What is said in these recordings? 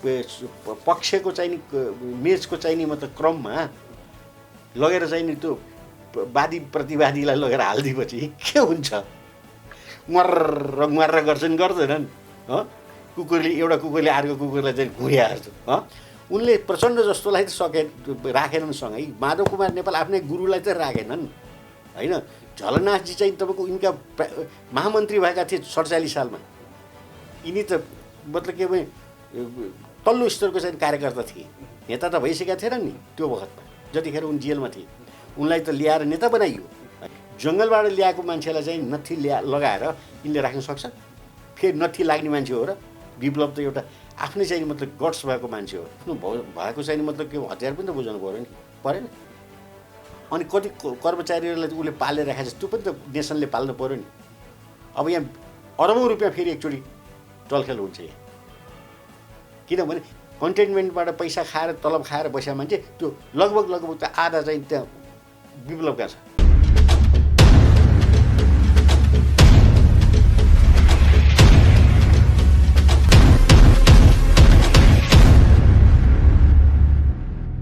पक्षको चाहिँ नि मेचको चाहिँ नि मतलब क्रममा लगेर चाहिँ नि त्यो वादी प्रतिवादीलाई लगेर हालिदिएपछि के हुन्छ? मर्र गर्छन् गर्दैनन्। कुकुरले एउटा कुकुरले अर्को कुकुरलाई चाहिँ घुरिहाल्छ। उनले प्रचण्ड जस्तोलाई त राखेनन् सँगै। माधव कुमार नेपाल आफ्नै गुरुलाई त राखेनन् होइन। झलनाथजी चाहिँ तपाईँको यिनका महामन्त्री भएका थिए 47 सालमा। यिनी त मतलब के भने तल्लो स्तरको चाहिँ कार्यकर्ता थिए, नेता त भइसकेका थिएनन् नि त्यो वखतमा जतिखेर उनी जेलमा थिए। उनलाई त ल्याएर नेता बनाइयो। जङ्गलबाट ल्याएको मान्छेलाई चाहिँ नथी लगाएर यिनले राख्न सक्छ? फेरि नथी लाग्ने मान्छे हो र? विप्लव त एउटा आफ्नै चाहिँ मतलब गट्स भएको मान्छे हो। भएको चाहिँ मतलब के हतियार पनि त बुझाउनु पऱ्यो नि, परेन? अनि कति कर्मचारीहरूलाई उसले पालेर राखेको छ, त्यो पनि त नेसनले पाल्नु पऱ्यो नि। अब यहाँ अरबौँ रुपियाँ फेरि एकचोटि टलखेल हुन्छ यहाँ। किनभने कन्टेनमेन्टबाट पैसा खाएर तलब खाएर बसेका मान्छे त्यो लगभग त आधा चाहिँ त्यहाँ विप्लवका छ।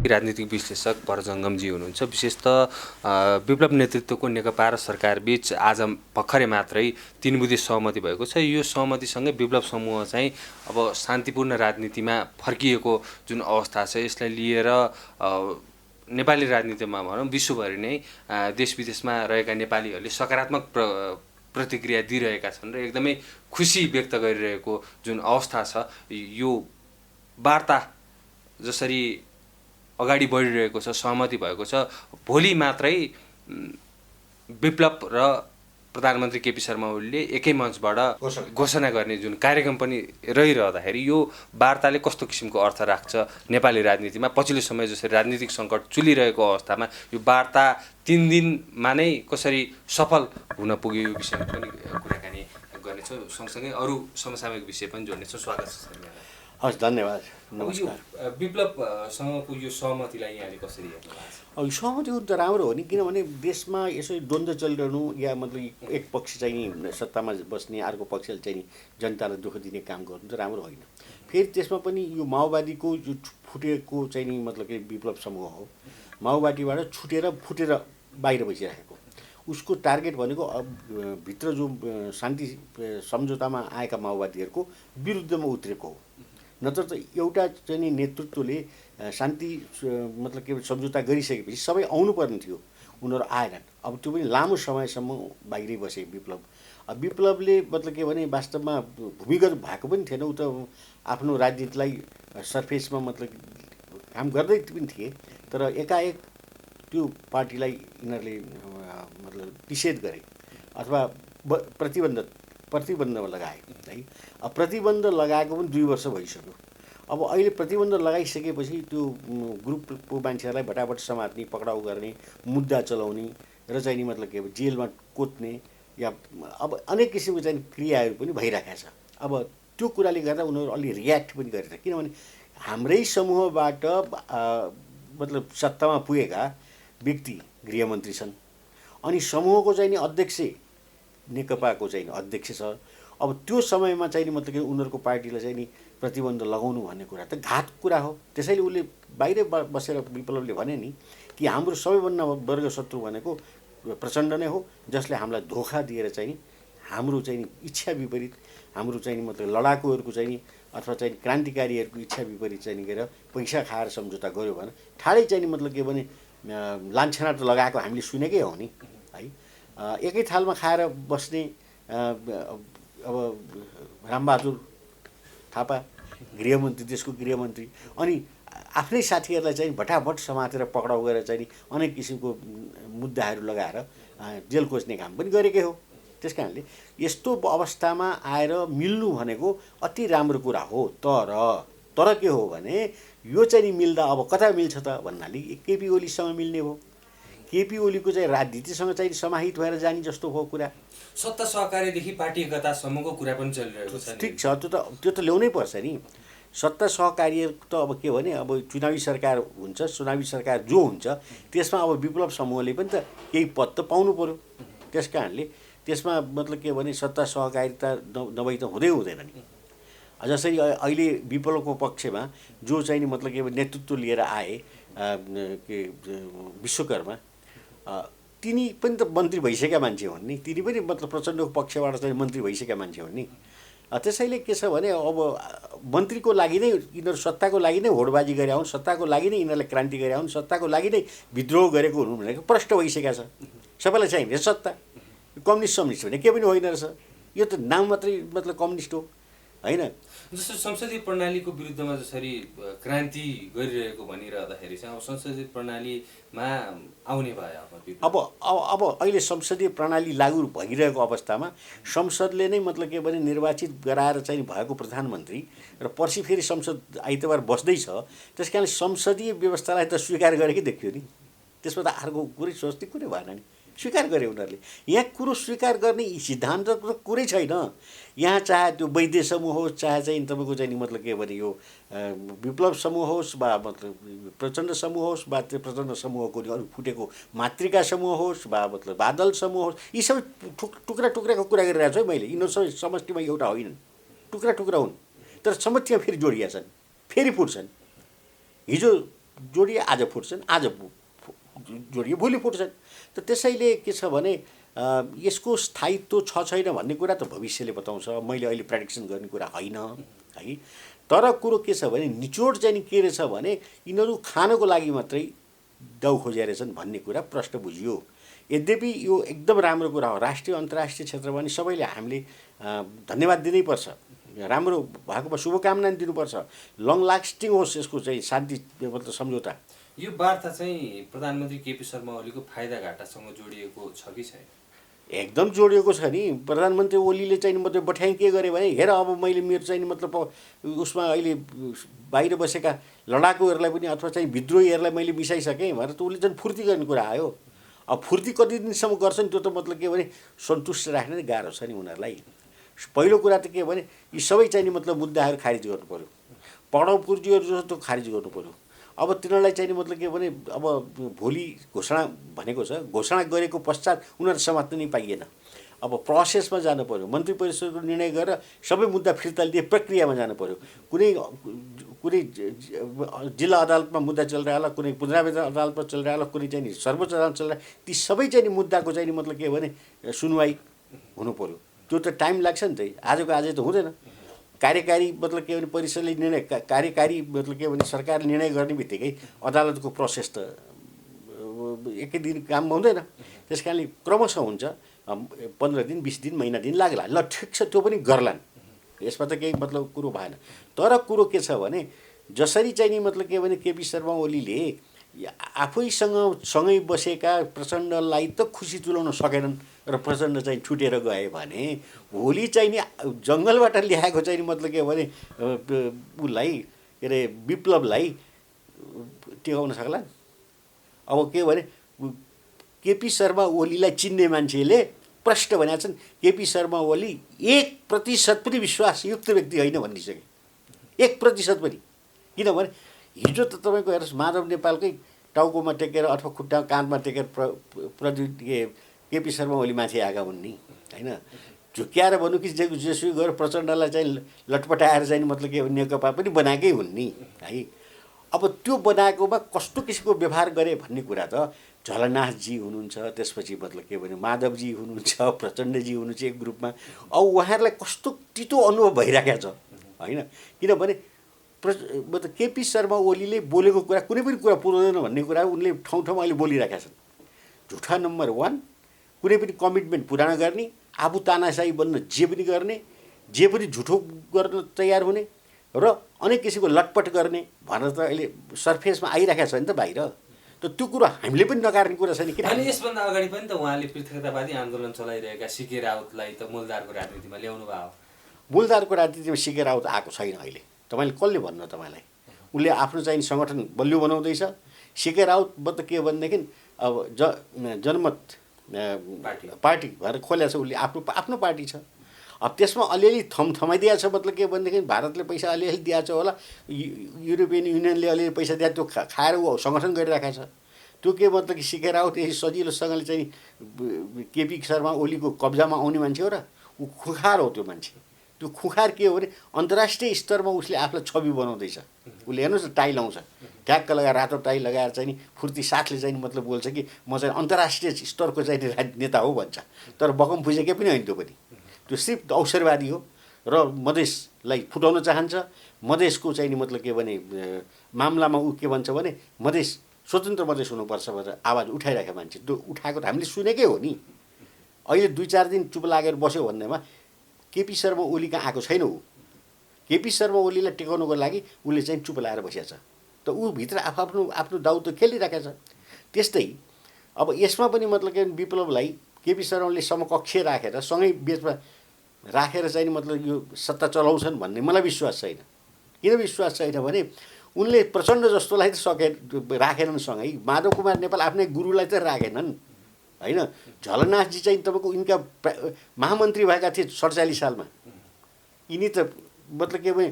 राजनीतिक विश्लेषक भरजङ्गमजी हुनुहुन्छ। विशेषतः विप्लव नेतृत्वको नेकपा र सरकार बीच आज भर्खरै मात्रै 3 बुँदे सहमति भएको छ। यो सहमतिसँगै विप्लव समूह चाहिँ अब शान्तिपूर्ण राजनीतिमा फर्किएको जुन अवस्था छ, यसलाई लिएर नेपाली राजनीतिमा भनौँ विश्वभरि नै देश विदेशमा रहेका नेपालीहरूले सकारात्मक प्रतिक्रिया दिइरहेका छन् र एकदमै खुसी व्यक्त गरिरहेको जुन अवस्था छ, यो वार्ता जसरी अगाडि बढिरहेको छ, सहमति भएको छ, भोलि मात्रै विप्लव र प्रधानमन्त्री केपी शर्मा ओलीले एकै मञ्चबाट घोषणा गर्ने जुन कार्यक्रम पनि रहिरहँदाखेरि यो वार्ताले कस्तो किसिमको अर्थ राख्छ नेपाली राजनीतिमा? पछिल्लो समय जसरी राजनीतिक सङ्कट चुलिरहेको अवस्थामा यो वार्ता 3 दिनमा नै कसरी सफल हुन पुग्यो, यो विषयमा पनि कुराकानी गर्नेछौँ। सँगसँगै अरू समसामयिक विषय पनि जोड्नेछौँ। स्वागत छ। हस्, धन्यवाद, नमस्कार। विप्लवसँगको यो सहमतिलाई यहाँले कसरी हेर्नु भएको छ? अब सहमति त राम्रो हो नि, किनभने देशमा यसै द्वन्द्व चलिरहनु या मतलब एक पक्ष चाहिँ सत्तामा बस्ने, अर्को पक्षले चाहिँ जनतालाई दुःख दिने काम गर्नु त राम्रो होइन। फेरि त्यसमा पनि यो माओवादीको जो फुटेको चाहिँ नि मतलब कि विप्लव समूह हो, माओवादीबाट फुटेर बाहिर बसिरहेको, उसको टार्गेट भनेको भित्र जो शान्ति सम्झौतामा आएका माओवादीहरूको विरुद्धमा उत्रेको हो। नत्र त एउटा चाहिँ नि नेतृत्वले शान्ति मतलब के सम्झौता गरिसकेपछि सबै आउनुपर्ने थियो, उनीहरू आएनन्। अब त्यो पनि लामो समयसम्म बाहिरै बसे विप्लव। विप्लवले मतलब के भने वास्तवमा भूमिगत भएको पनि थिएन, ऊ त आफ्नो राजनीतिलाई सर्फेसमा मतलब काम गर्दै पनि थिए, तर एकाएक त्यो पार्टीलाई यिनीहरूले मतलब निषेध गरे अथवा प्रतिबन्धमा लगाए है। अब प्रतिबन्ध लगाएको पनि 2 वर्ष भइसक्यो। अब अहिले प्रतिबन्ध लगाइसकेपछि त्यो ग्रुपको मान्छेहरूलाई भटाभट समात्ने, पक्राउ गर्ने, मुद्दा चलाउने र चाहिँ नि मतलब के जेलमा कोत्ने या अब अनेक किसिमको चाहिँ क्रियाहरू पनि भइरहेको छ। अब त्यो कुराले गर्दा उनीहरू अलि रियाक्ट पनि गरेर, किनभने हाम्रै समूहबाट मतलब सत्तामा पुगेका व्यक्ति गृहमन्त्री छन्, अनि समूहको चाहिँ नि अध्यक्ष नेकपाको चाहिँ अध्यक्ष छ। अब त्यो समयमा चाहिँ नि मतलब कि उनीहरूको पार्टीलाई चाहिँ नि प्रतिबन्ध लगाउनु भन्ने कुरा त घात कुरा हो। त्यसैले उसले बाहिर बसेर विप्लवले भने नि कि हाम्रो सबैभन्दा वर्ग शत्रु भनेको प्रचण्ड नै हो, जसले हामीलाई धोका दिएर चाहिँ नि हाम्रो चाहिँ नि इच्छा विपरीत, हाम्रो चाहिँ नि मतलब लडाकुहरूको चाहिँ नि अथवा चाहिँ क्रान्तिकारीहरूको इच्छा विपरीत चाहिँ नि गएर पैसा खाएर सम्झौता गर्यो भने ठाडै चाहिँ नि मतलब के भने लान्छना त लगाएको हामीले सुनेकै हो नि है। एकै थालमा खाएर बस्ने अब रामबहादुर थापा गृहमन्त्री, देशको गृहमन्त्री, अनि आफ्नै साथीहरूलाई चाहिँ भटाभट समातेर पक्राउ गरेर चाहिँ नि अनेक किसिमको मुद्दाहरू लगाएर जेल कोच्ने काम पनि गरेकै हो। त्यस कारणले यस्तो अवस्थामा आएर मिल्नु भनेको अति राम्रो कुरा हो। तर के हो भने यो चाहिँ नि मिल्दा अब कता मिल्छ त भन्नाले केपी ओलीसँग मिल्ने भयो। केपी ओलीको चाहिँ राजनीतिसँग चाहिँ समाहित भएर जाने जस्तो हो कुरा। सत्ता सहकारीदेखि पार्टी एकतासम्मको कुरा पनि चलिरहेको छ। ठिक छ, त्यो त ल्याउनै पर्छ नि। सत्ता सहकारी त अब के भने अब चुनावी सरकार हुन्छ, चुनावी सरकार जो हुन्छ त्यसमा अब विप्लव समूहले पनि त केही पद त पाउनु पर्यो। त्यस कारणले त्यसमा मतलब के भने सत्ता सहकारिता नभई त हुँदैन नि। जसरी अहिले विप्लवको पक्षमा जो चाहिँ नि मतलब के नेतृत्व लिएर आए के विश्वकर्मा तिनी पनि त मन्त्री भइसकेका मान्छे हुन् नि, तिनी पनि मतलब प्रचण्डको पक्षबाट चाहिँ मन्त्री भइसकेका मान्छे हुन् नि। त्यसैले के छ भने अब मन्त्रीको लागि नै यिनीहरू सत्ताको लागि नै होडबाजी गरे हुन्, सत्ताको लागि नै यिनीहरूले क्रान्ति गरे हुन्, सत्ताको लागि नै विद्रोह गरेको हुनु भनेको प्रष्ट भइसकेका छ। सबैलाई चाहिने सत्ता, कम्युनिस्ट भने के पनि होइन रहेछ, यो त नाम मात्रै मतलब कम्युनिस्ट हो होइन। जस्तो संसदीय प्रणालीको विरुद्धमा जसरी क्रान्ति गरिरहेको भनिरहँदाखेरि चाहिँ अब संसदीय प्रणालीमा आउने भयो अब अहिले संसदीय प्रणाली लागू भइरहेको अवस्थामा संसदले नै मतलब के भने निर्वाचित गराएर चाहिँ भएको प्रधानमन्त्री र पर्सि फेरि संसद आइतबार बस्दैछ, त्यस कारणले संसदीय व्यवस्थालाई त स्वीकार गरेकै देखियो नि। त्यसमा त अर्को कुरै सोच्ने कुरै भएन नि, स्वीकार गरे उनीहरूले। यहाँ कुरो स्वीकार गर्ने सिद्धान्तको कुरै छैन। यहाँ चाहे त्यो वैद्य समूह होस्, चाहे चाहिँ तपाईँको चाहिँ मतलब के भने यो विप्लव समूह होस्, वा मतलब प्रचण्ड समूह होस्, वा त्यो प्रचण्ड समूहको अरू फुटेको मातृका समूह होस्, वा मतलब बादल समूह होस्, यी सबै टुक्रा टुक्राको कुरा गरिरहेको छु है मैले। यिनीहरू सबै समष्टिमा एउटा होइनन्, टुक्रा टुक्रा हुन्, तर समष्टिमा फेरि जोडिया छन्, फेरि फुट्छन्। हिजो जोडिए आज फुट्छन्, आज जोडिए भोलि फुट्छन्। त त्यसैले के छ भने यसको स्थायित्व छ छैन भन्ने कुरा त भविष्यले बताउँछ, मैले अहिले प्रेडिक्सन गर्ने कुरा होइन है। तर कुरो के छ भने निचोड चाहिँ के रहेछ भने यिनीहरू खानको लागि मात्रै दाउ खोजेका रहेछन् भन्ने कुरा प्रष्ट बुझियो। यद्यपि यो एकदम राम्रो कुरा हो, राष्ट्रिय अन्तर्राष्ट्रिय क्षेत्रमा पनि सबैले हामीले धन्यवाद दिनैपर्छ, राम्रो भएकोमा शुभकामना दिनुपर्छ, लङ लास्टिङ होस् यसको चाहिँ शान्ति मतलब सम्झौता। यो वार्ता चाहिँ प्रधानमन्त्री केपी शर्मा ओलीको फाइदा घाटासँग जोडिएको छ कि छैन? एकदम जोडिएको छ नि। प्रधानमन्त्री ओलीले चाहिँ मतलब बठाइ के गरे भने हेर अब मैले मेरो चाहिँ मतलब उसमा अहिले बाहिर बसेका लडाकुहरूलाई पनि अथवा चाहिँ विद्रोहीहरूलाई मैले मिसाइसकेँ भनेर त उसले झन् फुर्ती गर्ने कुरा आयो। अब फुर्ती कति दिनसम्म गर्छन् त्यो त मतलब के भने सन्तुष्ट राख्ने गाह्रो छ नि उनीहरूलाई। पहिलो कुरा त के भने यी सबै चाहिँ मतलब मुद्दाहरू खारिज गर्नु पऱ्यो, पढाउ पुर्जीहरू जस्तो खारिज गर्नु पऱ्यो। अब तिनीहरूलाई चाहिँ मतलब के भने अब भोलि घोषणा भनेको छ, घोषणा गरेको पश्चात उनीहरू समात्न नै पाइएन। अब प्रोसेसमा जानु पऱ्यो, मन्त्री परिषदको निर्णय गरेर सबै मुद्दा फिर्ता लिने प्रक्रियामा जानु पऱ्यो। कुनै कुनै जिल्ला अदालतमा मुद्दा चलिरह होला, कुनै पुनरावेदन अदालतमा चलिरह होला, कुनै चाहिँ सर्वोच्च अदालत चलिरह, ती सबै चाहिँ मुद्दाको चाहिँ मतलब के भने सुनवाई हुनु पऱ्यो। त्यो त टाइम लाग्छ नि त, आजको आजै त हुँदैन। कार्यकारी मतलब के भने परिषदले निर्णय, कार्यकारी मतलब के भने सरकारले निर्णय गर्ने बित्तिकै अदालतको प्रोसेस त एकै दिन काम हुँदैन। त्यस कारणले क्रमशः हुन्छ, 15 दिन 20 दिन महिना दिन लाग्ला, ल ठिक छ त्यो पनि गर्लान्, यसमा त केही मतलब कुरो भएन। तर कुरो के छ भने जसरी चाहिँ नि मतलब के भने केपी शर्मा ओलीले आफैसँग सँगै बसेका प्रचण्डलाई त खुसी तुलाउन सकेनन् र प्रचण्ड चाहिँ छुटेर गए भने भोलि चाहिँ नि जङ्गलबाट ल्याएको चाहिँ नि मतलब के भने उसलाई के अरे विप्लवलाई टेकाउन सक्ला। अब के भने केपी शर्मा ओलीलाई चिन्ने मान्छेले प्रष्ट भनेका छन् केपी शर्मा ओली 1% पनि विश्वासयुक्त व्यक्ति होइन भनिसके, 1% पनि। किनभने हिजो त तपाईँको हेर्नुहोस् माधव नेपालकै टाउकोमा टेकेर अथवा खुट्टा काँधमा टेकेर केपी शर्मा ओली माथि आएका हुन् नि होइन। झुक्क्याएर भनौँ कि जेसुकै गएर प्रचण्डलाई चाहिँ लटपटाएर चाहिँ मतलब के नेकपा पनि बनाएकै हुन् नि है। अब त्यो बनाएकोमा कस्तो किसिमको व्यवहार गरे भन्ने कुरा त झलनाथजी हुनुहुन्छ, त्यसपछि मतलब के भने माधवजी हुनुहुन्छ, प्रचण्डजी हुनुहुन्छ एक ग्रुपमा। अब उहाँहरूलाई कस्तो तितो अनुभव भइरहेको छ होइन। किनभने मतलब केपी शर्मा ओलीले बोलेको कुरा कुनै पनि कुरा पुर्याउँदैन भन्ने कुरा उनले ठाउँ ठाउँमा अहिले बोलिरहेका छन्। झुठा नम्बर 1, कुनै पनि कमिटमेन्ट पुरा नगर्ने, आफू तानासाही बन्न जे पनि गर्ने, जे पनि झुठो गर्न तयार हुने र अनेक किसिमको लटपट गर्ने भनेर त अहिले सर्फेसमा आइरहेको छ नि त बाहिर। त त्यो कुरो हामीले पनि नकार्ने कुरा छैन। किन अनि यसभन्दा अगाडि पनि त उहाँले पृथकतावादी आन्दोलन चलाइरहेका सीके राउतलाई त मूलधारको राजनीतिमा ल्याउनु भयो। मूलधारको राजनीतिमा सीके राउत आएको छैन अहिले। तपाईँले कसले भन्नु तपाईँलाई? उसले आफ्नो चाहिँ सङ्गठन बलियो बनाउँदैछ। सीके राउत त के भनेदेखि अब जनमत पार्टी भएर खोलेको छ उसले, आफ्नो पार्टी छ। अब त्यसमा अलिअलि थमाइदिएको छ मतलब के भनेदेखि भारतले पैसा अलिअलि दिएको छ होला, युरोपियन युनियनले अलिअलि पैसा दिएको, त्यो खाएर ऊ सङ्गठन गरिरहेको छ। त्यो के मतलब कि सीके राउत यही सजिलोसँगले चाहिँ केपी शर्मा ओलीको कब्जामा आउने मान्छे हो र? ऊ खुखार हो त्यो मान्छे। त्यो त्यो खुखार के हो भने अन्तर्राष्ट्रिय स्तरमा उसले आफूलाई छवि बनाउँदैछ। उसले हेर्नुहोस् न टाई लाउँछ, ठ्याक्क लगाएर रातो टाई लगाएर चाहिँ नि फुर्ती साथले चाहिँ मतलब बोल्छ कि म चाहिँ अन्तर्राष्ट्रिय स्तरको चाहिँ नेता हो भन्छ। तर बकम पुजेकै पनि होइन त्यो पनि, त्यो सिर्फ अवसरवादी हो र मधेसलाई फुटाउन चाहन्छ। मधेसको चाहिँ नि मतलब के भने मामलामा ऊ के भन्छ भने मधेस स्वतन्त्र मधेस हुनुपर्छ भनेर आवाज उठाइरहेको मान्छे, त्यो उठाएको त हामीले सुनेकै हो नि। अहिले 2-4 दिन चुप लागेर बस्यो भन्नेमा केपी शर्मा ओली कहाँ आएको छैन। ऊ केपी शर्मा ओलीलाई टेकाउनुको लागि उसले चाहिँ चुप लाएर बसेको छ। त ऊ भित्र आफ्नो आफ्नो दाउ त खेलिरहेको छ। त्यस्तै अब यसमा पनि मतलब के विप्लवलाई केपी शर्मा ओलीले समकक्ष राखेर सँगै बेचमा राखेर चाहिँ मतलब यो सत्ता चलाउँछन् भन्ने मलाई विश्वास छैन। किन विश्वास छैन भने उनले प्रचण्ड जस्तोलाई त राखेनन् सँगै। माधव कुमार नेपाल आफ्नै गुरुलाई त राखेनन् होइन। झलनाथजी चाहिँ तपाईँको यिनका महामन्त्री भएका थिए 47 सालमा। यिनी त मतलब के भने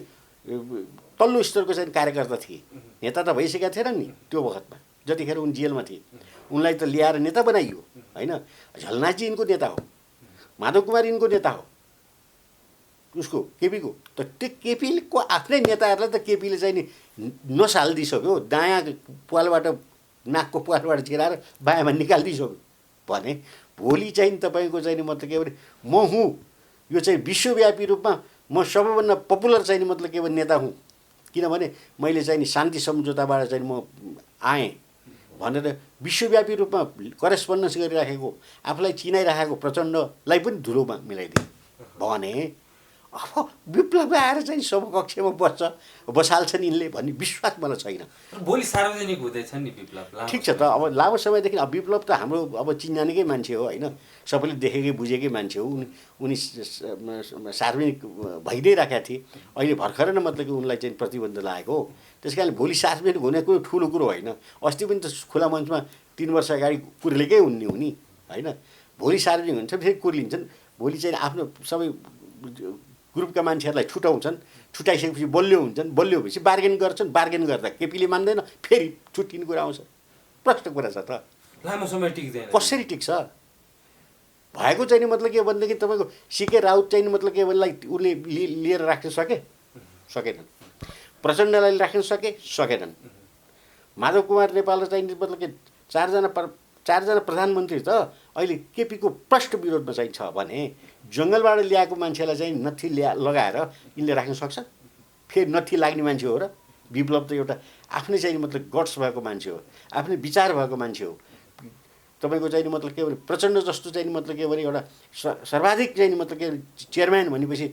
तल्लो स्तरको चाहिँ कार्यकर्ता थिए, नेता त भइसकेका थिएनन् नि त्यो वखतमा जतिखेर उनी जेलमा थिए। उनलाई त ल्याएर नेता बनाइयो होइन। झलनाथजी यिनको नेता हो, माधव कुमार यिनको नेता हो, उसको केपीको। त त्यो केपीको आफ्नै नेताहरूलाई त केपीले चाहिँ नि नसालिदिइसक्यो, दायाँ पालबाट नाकको पालबाट छिराएर बायाँमा निकालिदिइसक्यो भने भोलि चाहिँ तपाईँको चाहिँ नि मतलब के भने म हुँ यो चाहिँ विश्वव्यापी रूपमा म सबैभन्दा पपुलर चाहिँ नि मतलब के भने नेता हुँ, किनभने मैले चाहिँ नि शान्ति सम्झौताबाट चाहिँ म आएँ भनेर विश्वव्यापी रूपमा करेस्पोन्डेन्स गरिराखेको आफूलाई चिनाइराखेको प्रचण्डलाई पनि धुलोमा मिलाइदिए भने अब विप्लव आएर चाहिँ समकक्षमा बसाल्छन् यिनले भन्ने विश्वास मलाई छैन। भोलि सार्वजनिक हुँदैछ नि विप्लव। ठिक छ त, अब लामो समयदेखि अब विप्लव त हाम्रो अब चिन्जानेकै मान्छे हो होइन, सबैले देखेकै बुझेकै मान्छे हो। उनी सार्वजनिक भइ नै राखेका थिए। अहिले भर्खर नै मतलब कि उनलाई चाहिँ प्रतिबन्ध लागेको हो। त्यस कारणले भोलि सार्वजनिक हुने कुरो ठुलो कुरो होइन। अस्ति पनि त खुला मञ्चमा 3 वर्ष अगाडि कुर्लेकै हुने हुने होइन। भोलि सार्वजनिक हुन्छ फेरि कुर्लिन्छन्। भोलि चाहिँ आफ्नो सबै ग्रुपका मान्छेहरूलाई छुटाउँछन्, छुटाइसकेपछि बलियो हुन्छन्, बलियो भएपछि बार्गेन गर्छन्, बार्गेन गर्दा केपीले मान्दैन, फेरि छुट्टिने कुरा आउँछ। प्रश्न कुरा छ त, लामो समय टिक्दैन, कसरी टिक्छ? भएको चाहिँ नि मतलब के भनेदेखि तपाईँको सिके राउत चाहिँ मतलब के भनेलाई उसले लिएर राख्न सकेनन्, प्रचण्डलाई राख्न सकेनन्। माधव कुमार नेपाल चाहिँ मतलब के चारजना प्रधानमन्त्री त अहिले केपीको प्रष्ट विरोधमा चाहिँ छ भने जङ्गलबाट ल्याएको मान्छेलाई चाहिँ नथी लगाएर यिनले राख्न सक्छ? फेरि नथी लाग्ने मान्छे हो र? विप्लव त एउटा आफ्नै चाहिँ मतलब गट्स भएको मान्छे हो, आफ्नै विचार भएको मान्छे हो। तपाईँको चाहिँ मतलब के भने प्रचण्ड जस्तो चाहिँ मतलब के भने एउटा सर्वाधिक चाहिँ मतलब के चेयरम्यान भनेपछि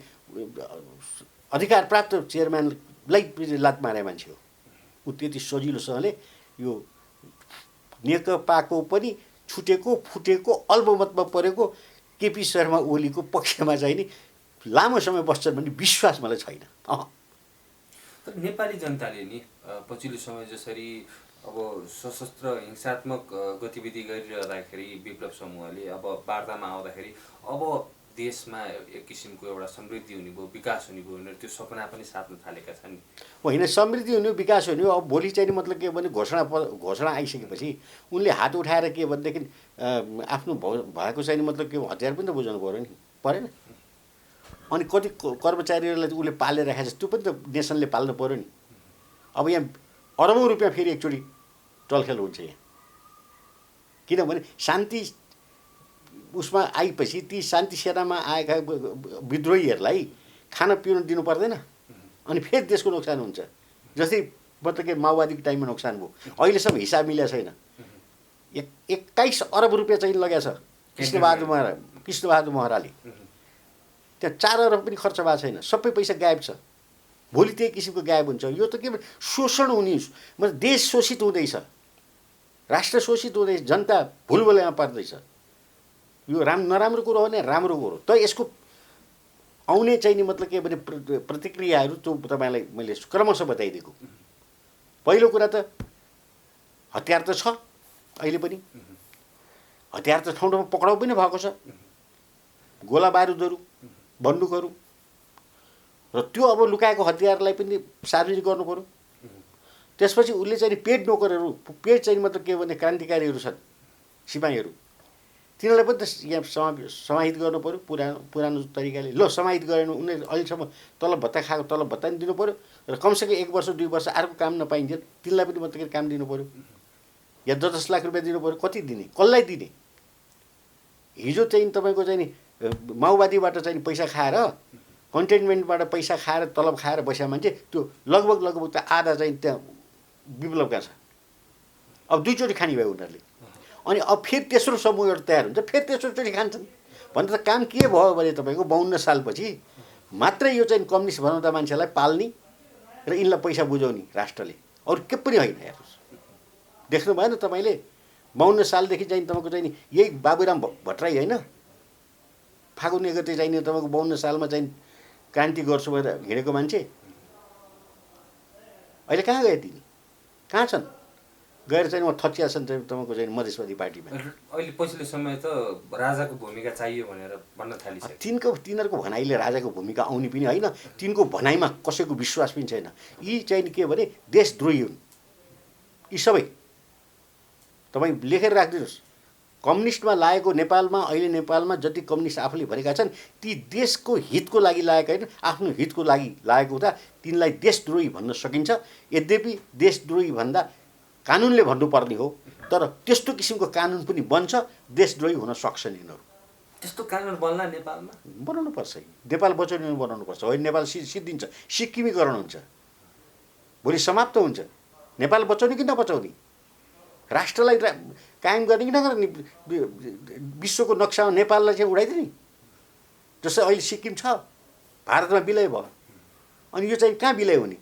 अधिकार प्राप्त चेयरम्यानलाई लात मारे मान्छे हो। ऊ त्यति सजिलोसँगले यो नेकपाको पनि छुटेको फुटेको अल्पमतमा परेको केपी शर्मा ओलीको पक्षमा चाहिँ नि लामो समय बस्छन् भन्ने विश्वास मलाई छैन। तर नेपाली जनताले नि पछिल्लो समय जसरी अब सशस्त्र हिंसात्मक गतिविधि गरिरहँदाखेरि विप्लव समूहले अब वार्तामा आउँदाखेरि अब देशमा एक किसिमको एउटा समृद्धि हुने भयो, विकास हुने भयो भनेर त्यो सपना पनि साध्न थालेका छन्। होइन, समृद्धि हुने विकास हुने अब भोलि चाहिँ मतलब के भने घोषणा आइसकेपछि उनले हात उठाएर के भनेदेखि आफ्नो भएको चाहिँ मतलब के हतियार पनि त बुझाउनु पऱ्यो नि, परेन? अनि कति कर्मचारीहरूलाई उसले पालेर राखेको छ त्यो पनि त नेसनले पाल्नु पऱ्यो नि। अब यहाँ अरबौँ रुपियाँ फेरि एकचोटि टलखेल हुन्छ यहाँ, किनभने शान्ति उसमा आएपछि ती शान्ति सेनामा आएका विद्रोहीहरूलाई खान पिउन दिनु पर्दैन अनि फेरि देशको नोक्सान हुन्छ। जस्तै मतलब के माओवादीको टाइममा नोक्सान भयो, अहिलेसम्म हिसाब मिलेको छैन। 21 अरब रुपियाँ चाहिँ लगेको छ कृष्णबहादुर महराले, त्यहाँ 4 अरब पनि खर्च भएको छैन, सबै पैसा गायब छ। भोलि त्यही किसिमको गायब हुन्छ। यो त के शोषण हुने, मतलब देश शोषित हुँदैछ, राष्ट्र शोषित हुँदैछ, जनता भुलभुलैमा पर्दैछ। यो नराम्रो कुरो हो भने राम्रो कुरो त यसको आउने चाहिँ नि मतलब के भने प्रतिक्रियाहरू त्यो तपाईँलाई मैले क्रमशः बताइदिएको। पहिलो कुरा त हतियार त छ, अहिले पनि हतियार त ठाउँ ठाउँमा पक्राउ पनि भएको छ, गोला बारुदहरू बन्दुकहरू, र त्यो अब लुकाएको हतियारलाई पनि सार्वजनिक गर्नु पर्यो। त्यसपछि उसले चाहिँ पेड नोकरहरू, पेड चाहिँ मतलब के भने क्रान्तिकारीहरू छन्, सिपाहीहरू, तिनीहरूलाई पनि त यहाँ समाहित गर्नु पऱ्यो पुरानो तरिकाले। ल समाहित गरेन उनीहरू अहिलेसम्म तलब भत्ता खाएको तलब भत्ता पनि दिनु पऱ्यो र कमसेकम 1 वर्ष 2 वर्ष अर्को काम नपाइन्छ तिनीलाई पनि मतलब काम दिनु पऱ्यो या 10 लाख रुपियाँ दिनु पऱ्यो। कति दिने, कसलाई दिने? हिजो चाहिँ तपाईँको चाहिँ नि माओवादीबाट चाहिँ पैसा खाएर कन्टेनमेन्टबाट पैसा खाएर तलब खाएर बसेका मान्छे त्यो लगभग त आधा चाहिँ त्यहाँ विप्लवका छ। अब दुईचोटि खाने भयो उनीहरूले। अनि अब फेरि तेस्रो समूह एउटा तयार हुन्छ, फेरि तेस्रोचोटि खान्छन् भन्दा त काम के भयो भने तपाईँको 52 सालपछि मात्रै यो चाहिँ कम्युनिस्ट बनाउँदा मान्छेलाई पाल्ने र यिनलाई पैसा बुझाउने राष्ट्रले, अरू के पनि होइन। हेर्नुहोस्, देख्नु भएन तपाईँले 52 सालदेखि चाहिँ तपाईँको चाहिँ यही बाबुराम भट्टराई होइन फागुन 1 गते चाहिँ तपाईँको 52 सालमा चाहिँ क्रान्ति गर्छु भनेर हिँडेको मान्छे अहिले कहाँ गए तिनी? कहाँ छन्? गएर चाहिँ म थचिया छन् चाहिँ तपाईँको चाहिँ मधेसवादी पार्टीमा। अहिले पछिल्लो समय त राजाको भूमिका चाहियो भनेर भन्न थालिसक्यो। तिनीहरूको भनाइले राजाको भूमिका आउने पनि होइन, तिनको भनाइमा कसैको विश्वास पनि छैन। यी चाहिँ के भने देशद्रोही हुन् यी सबै। तपाईँ लेखेर राखिदिनुहोस्, कम्युनिस्टमा लागेको नेपालमा अहिले नेपालमा जति कम्युनिस्ट आफूले भनेका छन् ती देशको हितको लागि लागेका होइन, आफ्नो हितको लागि लागेको हुँदा तिनलाई देशद्रोही भन्न सकिन्छ। यद्यपि देशद्रोही भन्दा कानुनले भन्नुपर्ने हो, तर त्यस्तो किसिमको कानुन पनि बन्छ, देशद्रोही हुन सक्छन् यिनीहरू। त्यस्तो कानुन बन्ला नेपालमा? बनाउनुपर्छ। नेपाल बचाउने बनाउनुपर्छ, होइन नेपाल सिद्धिन्छ, सिक्किमीकरण हुन्छ, भोलि समाप्त हुन्छ। नेपाल बचाउने कि नबचाउने, राष्ट्रलाई कायम गर्ने कि नगर्ने, विश्वको नक्सामा नेपाललाई चाहिँ उडाइदिने। जस्तै अहिले सिक्किम छ, भारतमा विलय भयो, अनि यो चाहिँ कहाँ विलय हुने?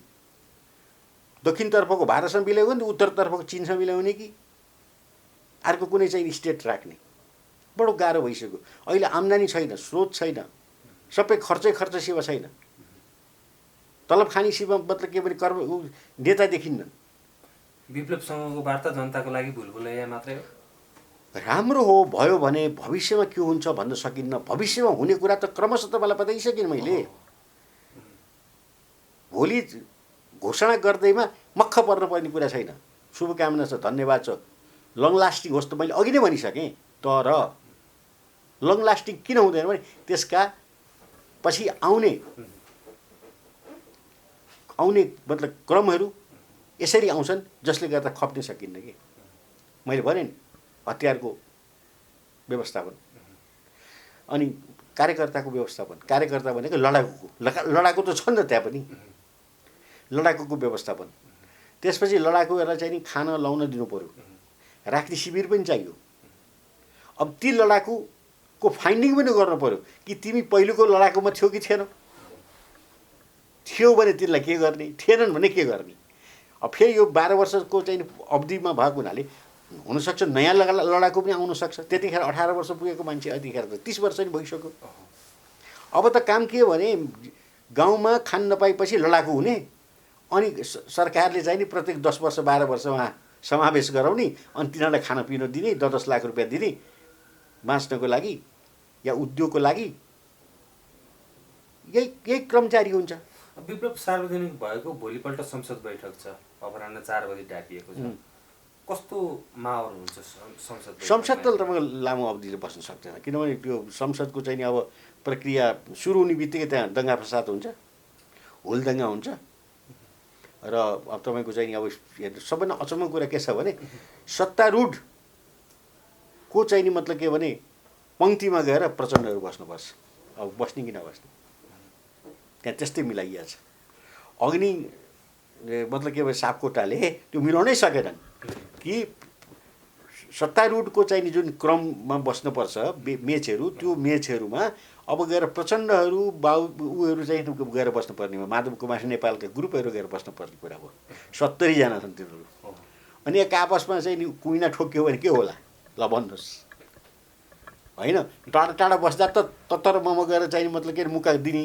दक्षिणतर्फको भारतसँग विलय हो नि, उत्तरतर्फको चिनसँग विलय हुने कि अर्को कुनै चाहिँ स्टेट राख्ने? बडो गाह्रो भइसक्यो। अहिले आम्दानी छैन, स्रोत छैन, सबै खर्च सेवा छैन। तलब खाने सेवा मतलब के भने कर्म नेता देखिन्न। विप्लवसँगको वार्ता जनताको लागि भुलभुलैया मात्रै हो? राम्रो हो, भयो भने भविष्यमा के हुन्छ भन्न सकिन्न। भविष्यमा हुने कुरा त क्रमशः तपाईँलाई बताइसकेँ मैले। भोलि घोषणा गर्दैमा मक्ख पर्नुपर्ने कुरा छैन। शुभकामना छ, धन्यवाद छ, लङ लास्टिङ होस् त मैले अघि नै भनिसकेँ। तर लङ लास्टिङ किन हुँदैन भने त्यसका पछि आउने मतलब क्रमहरू यसरी आउँछन् जसले गर्दा खप्न सकिन्न कि। मैले भने नि हतियारको व्यवस्थापन अनि कार्यकर्ताको व्यवस्थापन। कार्यकर्ता भनेको लडाकु त छ नि त, त्यहाँ पनि लडाकुको व्यवस्थापन। त्यसपछि लडाकुहरूलाई चाहिँ नि खान लाउन दिनु पर्यो, राख्ने शिविर पनि चाहियो। अब ती लडाकुको फाइन्डिङ पनि गर्नु पर्यो कि तिमी पहिलेको लडाकुमा थियौ कि थिएनौ। थियो भने तिनलाई के गर्ने, थिएनन् भने के गर्ने। अब फेरि यो 12 वर्षको चाहिँ अवधिमा भएको हुनाले हुनसक्छ नयाँ लडाकु पनि आउन सक्छ। त्यतिखेर 18 वर्ष पुगेको मान्छे यतिखेर त 30 वर्ष नि भइसक्यो। अब त काम के भने गाउँमा खान नपाएपछि लडाकु हुने, अनि सरकारले चाहिँ नि प्रत्येक 10 वर्ष 12 वर्षमा समावेश गराउने, अनि तिनीहरूलाई खान पिन दिने, 10 लाख रुपियाँ दिने बाँच्नको लागि या उद्योगको लागि। यही क्रम जारी हुन्छ। विप्लव सार्वजनिक भएको भोलिपल्ट संसद बैठक छ, अपराह्न 4 बजे डाकिएको छ। कस्तो माहौल हुन्छ संसद? त तपाईँको लामो अवधिले बस्न सक्दैन, किनभने त्यो संसदको चाहिँ अब प्रक्रिया सुरु हुने बित्तिकै त्यहाँ दङ्गा फसाद हुन्छ, हुलदङ्गा हुन्छ। र अब तपाईँको चाहिँ अब सबैभन्दा अचम्मको कुरा के छ भने सत्तारूढको चाहिँ नि मतलब के भने पङ्क्तिमा गएर प्रचण्डहरू बस्नुपर्छ। अब बस्ने कि नबस्ने त्यहाँ त्यस्तै मिलाइएको छ। अग्नि मतलब के भने सापकोटाले त्यो मिलाउनै सकेनन् कि सत्तारूढको चाहिँ नि जुन क्रममा बस्नुपर्छ मेचहरू, त्यो मेचहरूमा अब गएर प्रचण्डहरू उहरू चाहिँ गएर बस्नुपर्नेमा माधव कुमार नेपालका ग्रुपहरू गएर बस्नुपर्ने कुरा हो। 70 जना छन् तिनीहरू। अनि एक आपसमा चाहिँ नि कुइना ठोक्यो भने के होला ल भन्नुहोस्? होइन, टाढा टाढा बस्दा त तत्तर मम गएर चाहिँ मतलब के मुका दिने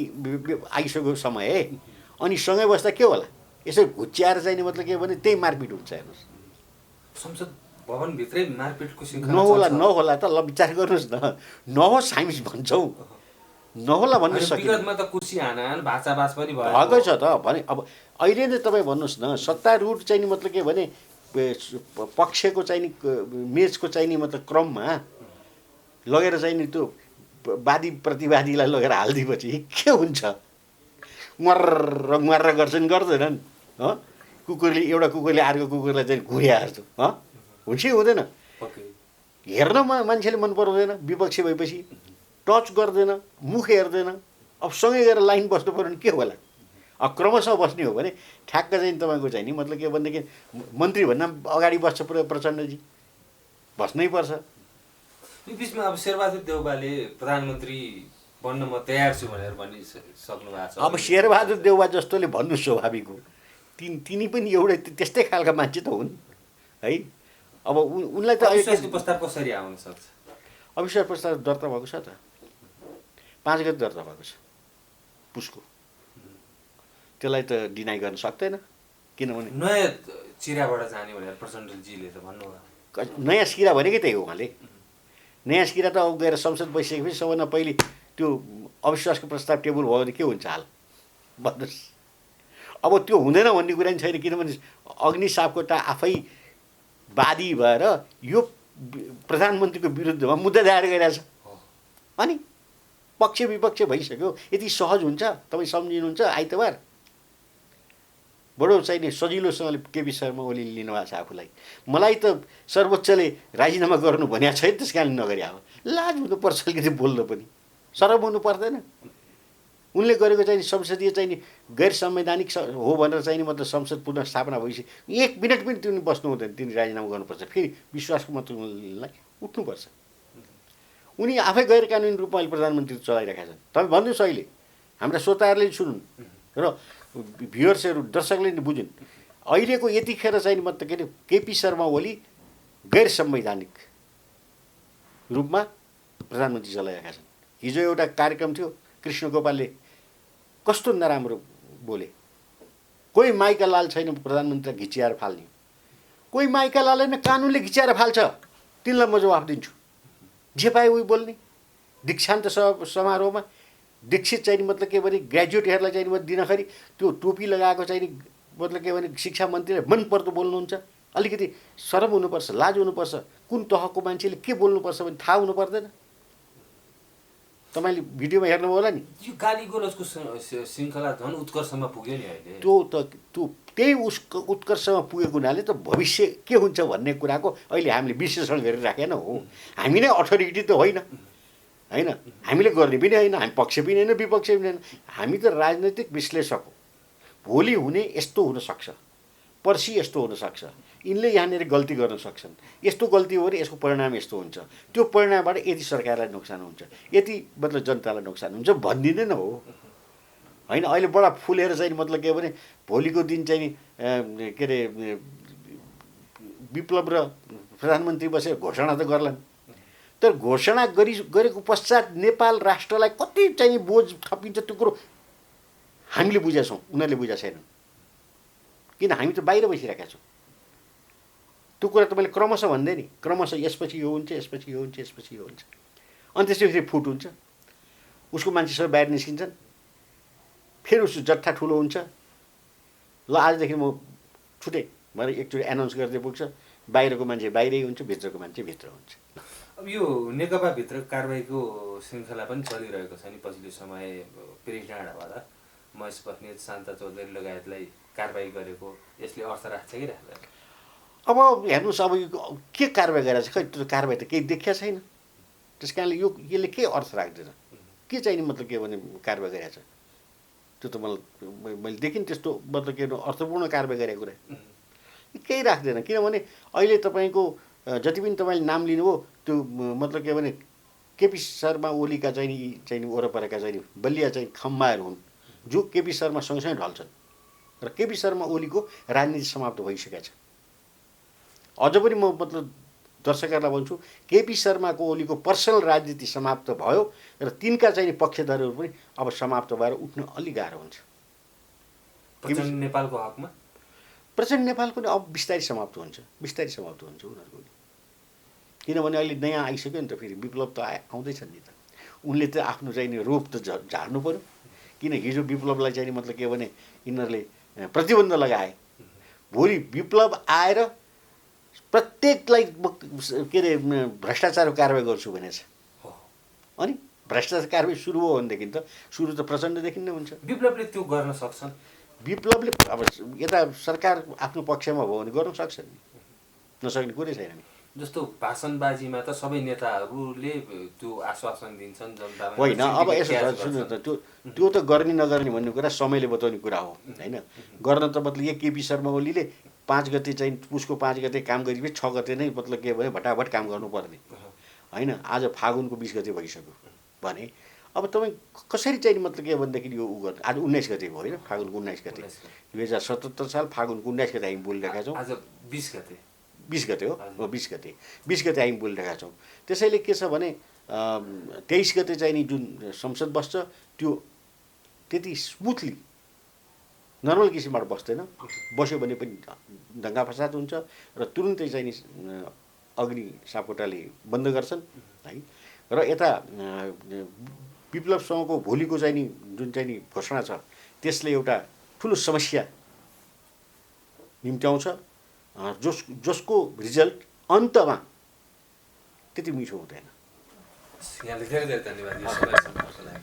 आइसक्यो समय। अनि सँगै बस्दा के होला? यसो घुच्याएर चाहिँ नि मतलब के भने त्यही मारपिट हुन्छ। हेर्नुहोस्, संसद भवनभित्रै मारपिटको सिलसिला नहोला त ल विचार गर्नुहोस् न। नहोस् हामी भन्छौँ, नहोला भन्नु सकिन्छ। विगतमा त कुर्सी हानाहान भाचाभाच पनि भएकै छ त भने। अब अहिले नै तपाईँ भन्नुहोस् न, सत्तारूढ चाहिँ नि मतलब के भने पक्षको चाहिँ नि मेचको चाहिँ नि मतलब क्रममा लगेर चाहिँ नि त्यो वादी प्रतिवादीलाई लगेर हालिदिएपछि के हुन्छ? मर्र मर्र गर्छन् गर्दैनन्? कुकुरले एउटा कुकुरले अर्को कुकुरलाई चाहिँ घुर्या जस्तो हुन्छ कि हुँदैन? हेर्न मान्छेले मन पराउँदैन, विपक्षी भएपछि टच गर्दैन, मुख हेर्दैन। अब सँगै गएर लाइन बस्नु पऱ्यो भने के होला? अब क्रमशः बस्ने हो भने ठ्याक्क चाहिँ तपाईँको चाहिँ नि मतलब के भनेदेखि मन्त्रीभन्दा अगाडि बस्छ प्रचण्डजी, बस्नै पर्छ। यो बिचमा अब शेरबहादुर देउवाले प्रधानमन्त्री बन्न म तयार छु भनेर भनिसक्नु भएको छ। अब शेरबहादुर देउवा जस्तोले भन्नु स्वाभाविक हो। तिनी पनि एउटै त्यस्तै खालका मान्छे त हुन् है। अब उनलाई त अविश्वासको प्रस्ताव कसरी आउन सक्छ? अविश्वास प्रस्ताव दर्ता भएको छ त, 5 गते दर्ता भएको छ पुसको। त्यसलाई त डिनाइ गर्न सक्दैन, किनभने नयाँ चिराबाट जाने भनेर प्रचण्डजीले त भन्नुभयो। नयाँ सिरा भनेकै त्यही हो। उहाँले नयाँ सिरा त अब गएर संसद बसिसकेपछि सबभन्दा पहिले त्यो अविश्वासको प्रस्ताव टेबल भयो भने के हुन्छ हाल भन्नुहोस्? अब त्यो हुँदैन भन्ने कुरा नि छैन, किनभने अग्नि सापकोटा आफै वादी भएर यो प्रधानमन्त्रीको विरुद्धमा मुद्दा दायर गरिरहेछ। अनि पक्ष विपक्ष भइसक्यो। यति सहज हुन्छ? तपाईँ सम्झिनुहुन्छ आइतबार? बडो चाहिँ नि सजिलोसँगले केपी शर्मा ओलीले लिनुभएको छ आफूलाई। मलाई त सर्वोच्चले राजीनामा गर्नु भनेको छैन, त्यस कारणले नगरी हो। लाज हुनुपर्छ अलिकति बोल्न पनि, सरम हुनु पर्दैन? उनले गरेको चाहिँ संसदीय चाहिँ नि गैर संवैधानिक हो भनेर चाहिँ नि मतलब संसद पुनः स्थापना भएपछि 1 मिनट पनि तिनी बस्नु हुँदैन, तिनी राजीनामा गर्नुपर्छ। फेरि विश्वासको मतलाई उठ्नुपर्छ। उनी आफै गैर कानुनी रूपमा अहिले प्रधानमन्त्री चलाइरहेका छन्। तपाईँ भन्नुहोस्, अहिले हाम्रा श्रोताहरूले सुनुन् र भ्युअर्सहरू दर्शकले नि बुझुन्। अहिलेको यतिखेर चाहिँ मतलब के अरे केपी शर्मा ओली गैर संवैधानिक रूपमा प्रधानमन्त्री चलाइरहेका छन्। हिजो एउटा कार्यक्रम थियो, कृष्ण गोपालले कस्तो नराम्रो बोले। कोही माइका लाल छैन प्रधानमन्त्रीलाई घिच्याएर फाल्ने, कोही माइका लाल होइन कानुनले घिच्याएर फाल्छ, तिनलाई म जवाफ दिन्छु। जे पाए उही बोल्ने। दीक्षान्त समारोहमा दीक्षित चाहिँ मतलब के भने ग्रेजुएटहरूलाई चाहिँ दिनखेरि त्यो टोपी लगाएको चाहिँ मतलब के भने शिक्षा मन्त्रीलाई मनपर्दो बोल्नुहुन्छ। अलिकति शरम हुनुपर्छ, लाज हुनुपर्छ। कुन तहको मान्छेले के बोल्नुपर्छ भने थाहा हुनु पर्दैन? तपाईँले भिडियोमा हेर्नुभयो होला नि, यो गाली गलौजको श्रृङ्खला झन् उत्कर्षमा पुग्यो नि अहिले। त्यो त्यही उसको उत्कर्षमा पुगेको हुनाले त भविष्य के हुन्छ भन्ने कुराको अहिले हामीले विश्लेषण गरिराखेन हो। हामी नै अथोरिटी त होइन, हामीले गर्ने पनि होइन, हामी पक्ष पनि होइन विपक्ष पनि होइन। हामी त राजनैतिक विश्लेषक हो। भोलि हुने यस्तो हुनसक्छ, पर्सि यस्तो हुनसक्छ, यिनले यहाँनिर गल्ती गर्न सक्छन्, यस्तो गल्ती हो भने यसको परिणाम यस्तो हुन्छ, त्यो परिणामबाट यति सरकारलाई नोक्सान हुन्छ, यति मतलब जनतालाई नोक्सान हुन्छ भनिदिँदैन हो होइन। अहिले बडा फुलेर चाहिँ मतलब के भने भोलिको दिन चाहिँ के अरे विप्लव र प्रधानमन्त्री बसेर घोषणा त गर्लान्, तर घोषणा गरेको पश्चात नेपाल राष्ट्रलाई कति चाहिँ बोझ थपिन्छ त्यो कुरो हामीले बुझेका छौँ, उनीहरूले बुझेका छैनन्। किन हामी त बाहिर बसिरहेका छौँ। त्यो कुरा तपाईँले क्रमशः भन्दै नि, क्रमशः यसपछि यो हुन्छ, यसपछि यो हुन्छ, यसपछि यो हुन्छ, अनि त्यसपछि फेरि फुट हुन्छ, उसको मान्छे सबै बाहिर निस्किन्छन्, फेरि उसको जत्था ठुलो हुन्छ। ल आजदेखि म छुटेँ भनेर एकचोटि एनाउन्स गर्दै पुग्छ, बाहिरको मान्छे बाहिरै हुन्छ, भित्रको मान्छे भित्र हुन्छ। अब यो नेकपाभित्र कारबाहीको श्रृङ्खला पनि चलिरहेको छ नि पछिल्लो समय। प्रेस डाँडाबाट महेश बस्नेत, शान्ता चौधरी लगायतलाई कारबाही गरेको, यसले अर्थ राख्छ कि राख्दैन? अब हेर्नुहोस्, अब यो के कारबाही गरेको छ, खै त्यो कारबाही त केही देखिया छैन। त्यस कारणले यसले के अर्थ राख्दैन, के चाहिने मतलब के भने कारबाही गरेको छ त्यो त मैले देखिनँ। त्यस्तो मतलब के अर्थपूर्ण कारबाही गरेको कुरा केही राख्दैन। किनभने अहिले तपाईँको जति पनि तपाईँले नाम लिनुभयो त्यो मतलब के भने केपी शर्मा ओलीका चाहिँ वरपरका चाहिँ बलिया चाहिँ खम्बाहरू हुन् जो केपी शर्मा सँगसँगै ढल्छन् र केपी शर्मा ओलीको राजनीति समाप्त भइसकेको छ। अझ पनि म मतलब दर्शकहरूलाई भन्छु, केपी शर्माको ओलीको पर्सनल राजनीति समाप्त भयो र तिनका चाहिँ पक्षधरहरू पनि अब समाप्त भएर उठ्न अलिक गाह्रो हुन्छ। प्रचण्ड नेपालको हकमा प्रचण्ड नेपाल पनि अब बिस्तारै समाप्त हुन्छ, बिस्तारै समाप्त हुन्छ उनीहरूको। किनभने अहिले नयाँ आइसक्यो नि त, फेरि विप्लव त आउँदैछन् नि त, उनले त आफ्नो चाहिने रोप त झार्नु पऱ्यो। किन हिजो विप्लवलाई चाहिँ मतलब के भने यिनीहरूले प्रतिबन्ध लगाए, भोलि विप्लव आएर प्रत्येकलाई के अरे भ्रष्टाचारको कारबाही गर्छु भनेछ। अनि भ्रष्टाचार कारबाही सुरु हो भनेदेखि त सुरु त प्रचण्डदेखि नै हुन्छ। विप्लवले त्यो गर्न सक्छन्। विप्लवले अब यता सरकार आफ्नो पक्षमा भयो भने गर्न सक्छ नि, नसक्ने कुरै छैन नि। जस्तो भाषणबाजीमा त सबै नेताहरूले त्यो आश्वासन दिन्छन् जनतालाई। होइन, अब यसो छ सुन्नु त, त्यो त गर्ने नगर्ने भन्ने कुरा समयले बताउने कुरा हो होइन। गर्न त मतलब यहाँ केपी शर्मा ओलीले 5 गते चाहिँ पुसको 5 गते काम गरेपछि 6 गते नै मतलब के भयो भटाभट काम गर्नुपर्ने होइन। आज फागुनको 20 गते भइसक्यो भने अब तपाईँ कसरी चाहिँ मतलब के भनेदेखि यो उ गर्नु। आज 19 गते भयो होइन, फागुनको 19 गते 2077 साल फागुनको 19 गते हामी बोलिरहेका छौँ। आज 20 गते 20 गते हो, 20 गते हामी बोलिरहेका छौँ। त्यसैले के छ भने 23 गते चाहिँ नि जुन संसद बस्छ त्यो त्यति स्मुथली नर्मल किसिमबाट बस्दैन। बस्यो भने पनि दङ्गा फसाद हुन्छ र तुरुन्तै चाहिँ नि अग्नि सापकोटाले बन्द गर्छन् है। र यता विप्लवसँगको भोलिको चाहिँ नि जुन चाहिँ नि घोषणा छ त्यसले एउटा ठुलो समस्या निम्त्याउँछ, जसको रिजल्ट अन्तमा त्यति मिठो हुँदैन। यहाँले धेरै धेरै धन्यवाद यो समयसम्मको लागि।